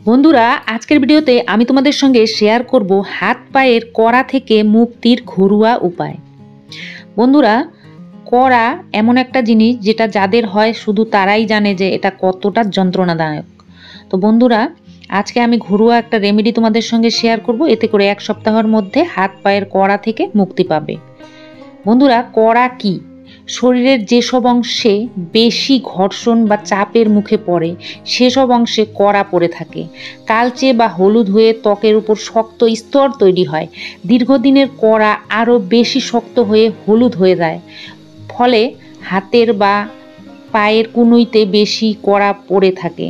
বন্ধুরা, আজকের ভিডিওতে আমি তোমাদের সঙ্গে শেয়ার করব হাত পায়ের কড়া থেকে মুক্তির ঘরোয়া উপায়। বন্ধুরা, কড়া এমন একটা জিনিস যেটা যাদের হয় শুধু তারাই জানে যে এটা কতটা যন্ত্রণাদায়ক। তো বন্ধুরা, আজকে আমি ঘরোয়া একটা রেমেডি তোমাদের সঙ্গে শেয়ার করব, এতে করে 1 সপ্তাহের মধ্যে হাত পায়ের কড়া থেকে মুক্তি পাবে। বন্ধুরা, কড়া কি? শরীরের যেসব অংশে বেশি ঘর্ষণ বা চাপের মুখে পড়ে সেসব অংশে কড়া পড়ে থাকে, কালচে বা হলুদ হয়ে ত্বকের উপর শক্ত স্তর তৈরি হয়। দীর্ঘদিনের কড়া আরও বেশি শক্ত হয়ে হলুদ হয়ে যায়, ফলে হাতের বা পায়ের কনুইতে বেশি কড়া পড়ে থাকে।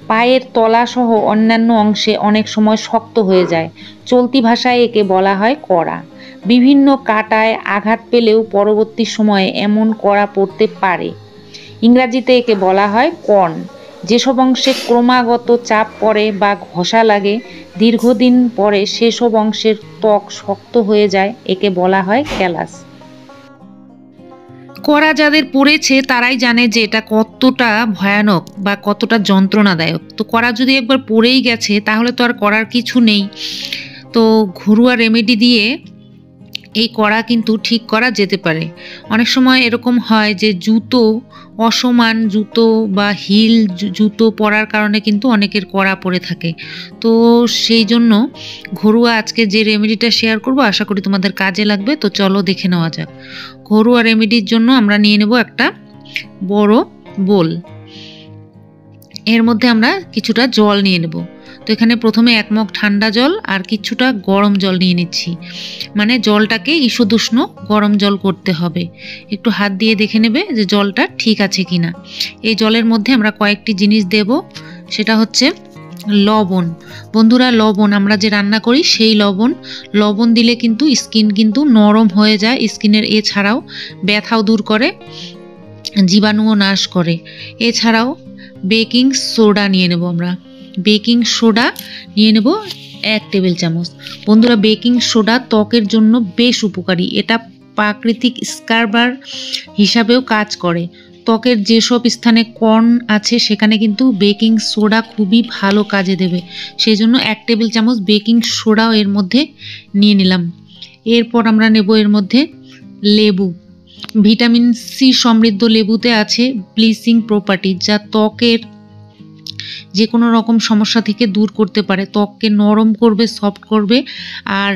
পায়ের তলা সহ অন্যান্য অংশে অনেক সময় শক্ত হয়ে যায়। চলতি ভাষায় একে বলা হয় কড়া। বিভিন্ন কাটায় আঘাত পেলেও পরবর্তী সময়ে এমন কড়া পড়তে পারে। ইংরাজিতে একে বলা হয় কর্ন। যেসব অংশে ক্রমাগত চাপ পড়ে বা ঘষা লাগে, দীর্ঘদিন পরে সেসব অংশের ত্বক শক্ত হয়ে যায়, একে বলা হয় ক্যালাস। কড়া যাদের পড়েছে তারাই জানে যে এটা কতটা ভয়ানক বা কতটা যন্ত্রণাদায়ক। তো কড়া যদি একবার পড়েই গেছে তাহলে তো আর করার কিছু নেই। তো ঘরোয়া রেমেডি দিয়ে এই কড়া কিন্তু ঠিক করা যেতে পারে। অনেক সময় এরকম হয় যে অসমান জুতো বা হিল জুতো পরার কারণে কিন্তু অনেকের কড়া পড়ে থাকে। তো সেই জন্য ঘরোয়া আজকে যে রেমেডিটা শেয়ার করব আশা করি তোমাদের কাজে লাগবে। তো চলো দেখে নেওয়া যাক। ঘরোয়া রেমেডির জন্য আমরা নিয়ে নেব একটা বড় বোল। এর মধ্যে আমরা কিছুটা জল নিয়ে নেব। তো এখানে প্রথমে 1 মগ ঠান্ডা জল আর কিছুটা গরম জল নিয়ে নিচ্ছি। মানে জলটাকে ঈষদুষ্ণ গরম জল করতে হবে। একটু হাত দিয়ে দেখে নেবে যে জলটা ঠিক আছে কিনা। এই জলের মধ্যে আমরা কয়েকটি জিনিস দেব, সেটা হচ্ছে লবণ। বন্ধুরা, লবণ আমরা যে রান্না করি সেই লবণ দিলে কিন্তু স্কিন কিন্তু নরম হয়ে যায়। স্কিনের এছাড়াও ব্যথাও দূর করে, জীবাণুও নাশ করে। এছাড়াও বেকিং সোডা নিয়ে নেব আমরা। বেকিং সোডা নিয়ে নেব 1 টেবিল চামচ। বন্ধুরা, বেকিং সোডা ত্বকের জন্য বেশ উপকারী। এটা প্রাকৃতিক স্ক্রাবার হিসাবেও কাজ করে। ত্বকের যেসব স্থানে কর্ন আছে সেখানে কিন্তু বেকিং সোডা খুবই ভালো কাজে দেবে। সেই জন্য 1 টেবিল চামচ বেকিং সোডাও এর মধ্যে নিয়ে নিলাম। এরপর আমরা নেব এর মধ্যে লেবু। ভিটামিন সি সমৃদ্ধ লেবুতে আছে ব্লিচিং প্রপার্টি, যা ত্বকের যে কোনো রকম সমস্যা থেকে দূর করতে পারে, ত্বককে নরম করবে, সফট করবে। আর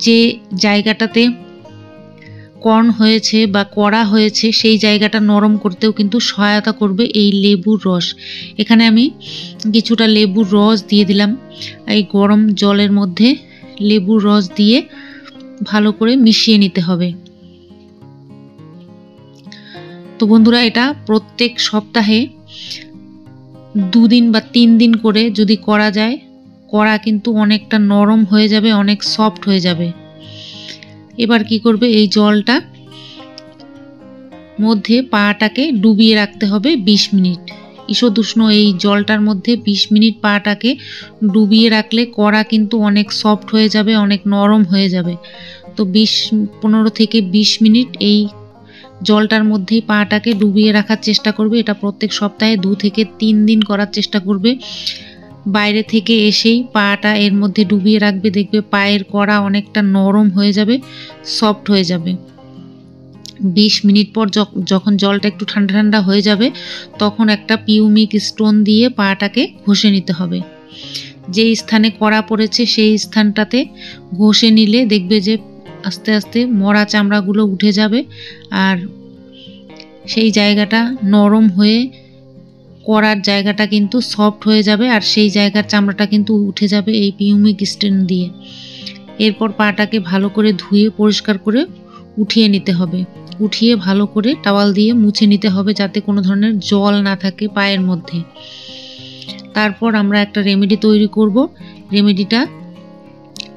যে জায়গাটাতে কর্ন হয়েছে বা কড়া হয়েছে সেই জায়গাটা নরম করতেও কিন্তু সহায়তা করবে এই লেবুর রস। এখানে আমি কিছুটা লেবুর রস দিয়ে দিলাম। এই গরম জলের মধ্যে লেবুর রস দিয়ে ভালো করে মিশিয়ে নিতে হবে। তো বন্ধুরা, এটা প্রত্যেক সপ্তাহে 2 দিন বা 3 দিন করে যদি করা যায়, কড়া কিন্তু অনেকটা নরম হয়ে যাবে, অনেক সফট হয়ে যাবে। এবার কি করবে, এই জলটা মধ্যে পাটাকে ডুবিয়ে রাখতে হবে 20 মিনিট। ঈষদুষ্ণ এই জলটার মধ্যে 20 মিনিট পাটাকে ডুবিয়ে রাখলে কড়া কিন্তু অনেক সফট হয়ে যাবে, অনেক নরম হয়ে যাবে। তো 15 থেকে 20 মিনিট এই জলটার মধ্যেই পাটাকে ডুবিয়ে রাখার চেষ্টা করবে। এটা প্রত্যেক সপ্তাহে 2 থেকে 3 দিন করার চেষ্টা করবে। বাইরে থেকে এসেই পাটা এর মধ্যে ডুবিয়ে রাখবে, দেখবে পায়ের কড়া অনেকটা নরম হয়ে যাবে, সফট হয়ে যাবে। 20 মিনিট পর যখন জলটা একটু ঠান্ডা ঠান্ডা হয়ে যাবে তখন একটা পিউমিক স্টোন দিয়ে পাটাকে ঘষে নিতে হবে। যে স্থানে কড়া পড়েছে সেই স্থানটাতে ঘষে নিলে দেখবে যে আস্তে আস্তে মরা চামড়াগুলো উঠে যাবে আর সেই জায়গাটা নরম হয়ে কড়ার জায়গাটা কিন্তু সফট হয়ে যাবে আর সেই জায়গার চামড়াটা কিন্তু উঠে যাবে এই পিউমিক স্টোন দিয়ে। এরপর পাটাকে ভালো করে ধুয়ে পরিষ্কার করে উঠিয়ে নিতে হবে। উঠিয়ে ভালো করে টাওয়াল দিয়ে মুছে নিতে হবে যাতে কোনো ধরনের জল না থাকে পায়ের মধ্যে। তারপর আমরা একটা রেমেডি তৈরি করব। রেমেডিটা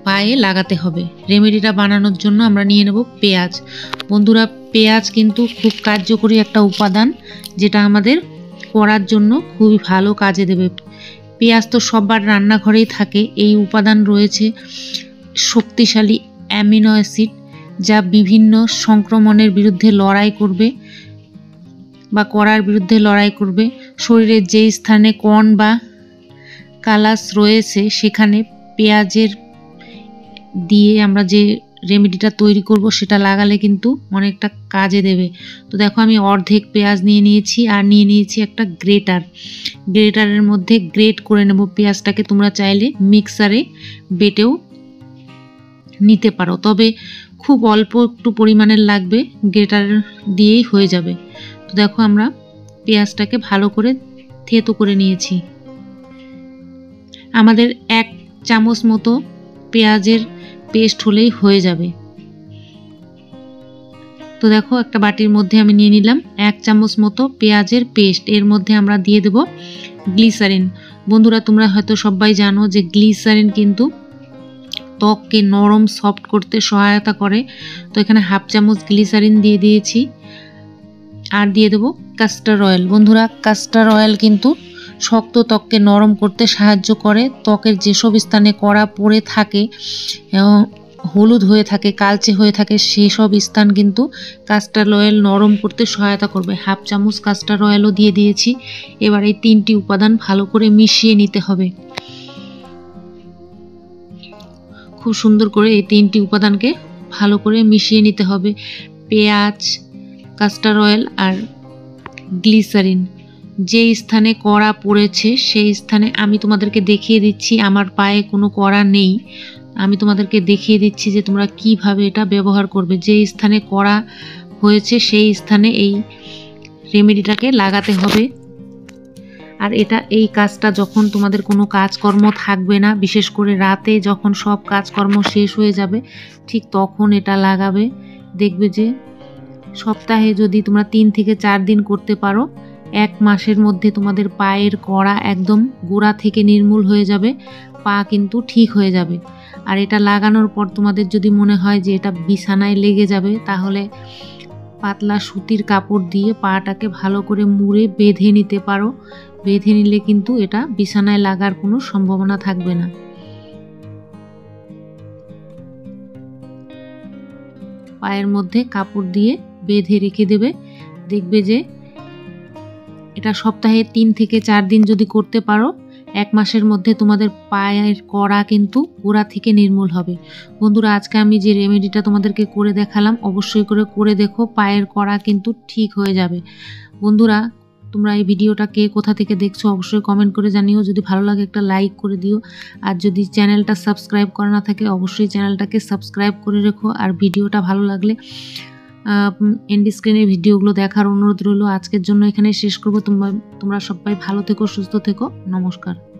পায়ে লাগাতে হবে। রেমেডিটা বানানোর জন্য আমরা নিয়ে নেব পেঁয়াজ। বন্ধুরা, পেঁয়াজ কিন্তু খুব কার্যকরী একটা উপাদান, যেটা আমাদের করার জন্য খুবই ভালো কাজে দেবে। পেঁয়াজ তো সবার রান্নাঘরেই থাকে। এই উপাদান রয়েছে শক্তিশালী অ্যামিনো অ্যাসিড, যা বিভিন্ন সংক্রমণের বিরুদ্ধে লড়াই করবে বা কড়ার বিরুদ্ধে লড়াই করবে। শরীরের যে স্থানে কর্ন বা কালাস রয়েছে সেখানে পেঁয়াজের দিয়ে আমরা যে রেমেডিটা তৈরি করব সেটা লাগালে কিন্তু অনেকটা কাজে দেবে। তো দেখো আমি অর্ধেক পেঁয়াজ নিয়ে নিয়েছি আর নিয়ে নিয়েছি একটা গ্রেটারের মধ্যে গ্রেট করে নেব পেঁয়াজটাকে। তোমরা চাইলে মিক্সারে বেটেও নিতে পারো, তবে খুব অল্প একটু পরিমাণের লাগবে, গ্রেটার দিয়েই হয়ে যাবে। তো দেখো আমরা পেঁয়াজটাকে ভালো করে থেতো করে নিয়েছি। আমাদের 1 চামচ মতো পেঁয়াজের পেস্ট হলেই হয়ে যাবে। তো দেখো একটা বাটির মধ্যে আমি নিয়ে নিলাম 1 চামচ মতো পেঁয়াজের পেস্ট। এর মধ্যে আমরা দিয়ে দেব গ্লিসারিন। বন্ধুরা তোমরা হয়তো সবাই জানো যে গ্লিসারিন কিন্তু ত্বককে নরম সফট করতে সহায়তা করে। তো এখানে 1/2 চামচ গ্লিসারিন দিয়ে দিয়েছি আর দিয়ে দেব কাস্টার অয়েল। বন্ধুরা কাস্টার অয়েল কিন্তু শক্ত ত্বককে নরম করতে সাহায্য করে। ত্বকের যেসব স্থানে কড়া পড়ে থাকে, হলুদ হয়ে থাকে, কালচে হয়ে থাকে, সেই সব স্থান কিন্তু কাস্টার অয়েল নরম করতে সহায়তা করবে। 1/2 চামচ কাস্টার অয়েলও দিয়ে দিয়েছি। এবার এই 3টি উপাদান ভালো করে মিশিয়ে নিতে হবে। খুব সুন্দর করে এই 3টি উপাদানকে ভালো করে মিশিয়ে নিতে হবে। পেঁয়াজ, কাস্টার অয়েল আর গ্লিসারিন। যে স্থানে কড়া পড়েছে সেই স্থানে আমি তোমাদেরকে দেখিয়ে দিচ্ছি, আমার পায়ে কোনো কড়া নেই, আমি তোমাদেরকে দেখিয়ে দিচ্ছি যে তোমরা কিভাবে এটা ব্যবহার করবে। যে স্থানে কড়া হয়েছে সেই স্থানে এই রেমেডিটাকে লাগাতে হবে। আর এই কাজটা যখন তোমাদের কোনো কাজকর্ম থাকবে না, বিশেষ করে রাতে যখন সব কাজকর্ম শেষ হয়ে যাবে, ঠিক তখন এটা লাগাবে। দেখবে যে সপ্তাহে যদি তোমরা 3 থেকে 4 দিন করতে পারো, 1 মাসের মধ্যে তোমাদের পায়ের কড়া একদম গোড়া থেকে নির্মূল হয়ে যাবে, পা কিন্তু ঠিক হয়ে যাবে। আর এটা লাগানোর পর তোমাদের যদি মনে হয় যে এটা বিছানায় লেগে যাবে, তাহলে পাতলা সুতির কাপড় দিয়ে পাটাকে ভালো করে মুড়ে বেঁধে নিতে পারো। বেঁধে নিলে কিন্তু এটা বিছানায় লাগার কোনো সম্ভাবনা থাকবে না। পায়ের মধ্যে কাপড় দিয়ে বেঁধে রেখে দেবে। দেখবে যে এটা সপ্তাহে 3 থেকে 4 দিন যদি করতে পারো, 1 মাসের মধ্যে তোমাদের পায়ের কড়া কিন্তু গোড়া থেকে নির্মূল হবে। বন্ধুরা আজকে আমি যে রেমেডিটা তোমাদেরকে করে দেখালাম, অবশ্যই করে দেখো, পায়ের কড়া কিন্তু ঠিক হয়ে যাবে। বন্ধুরা তোমরা এই ভিডিওটা কে কোথা থেকে দেখছো অবশ্যই কমেন্ট করে জানিও। যদি ভালো লাগে একটা লাইক করে দিও, আর যদি চ্যানেলটা সাবস্ক্রাইব করা না থাকে অবশ্যই চ্যানেলটাকে সাবস্ক্রাইব করে রেখো। আর ভিডিওটা ভালো লাগলে এন্ড স্ক্রিনের ভিডিওগুলো দেখার অনুরোধ রইল। আজকের জন্য এখানে শেষ করবো। তোমরা সবাই ভালো থেকো, সুস্থ থেকো। নমস্কার।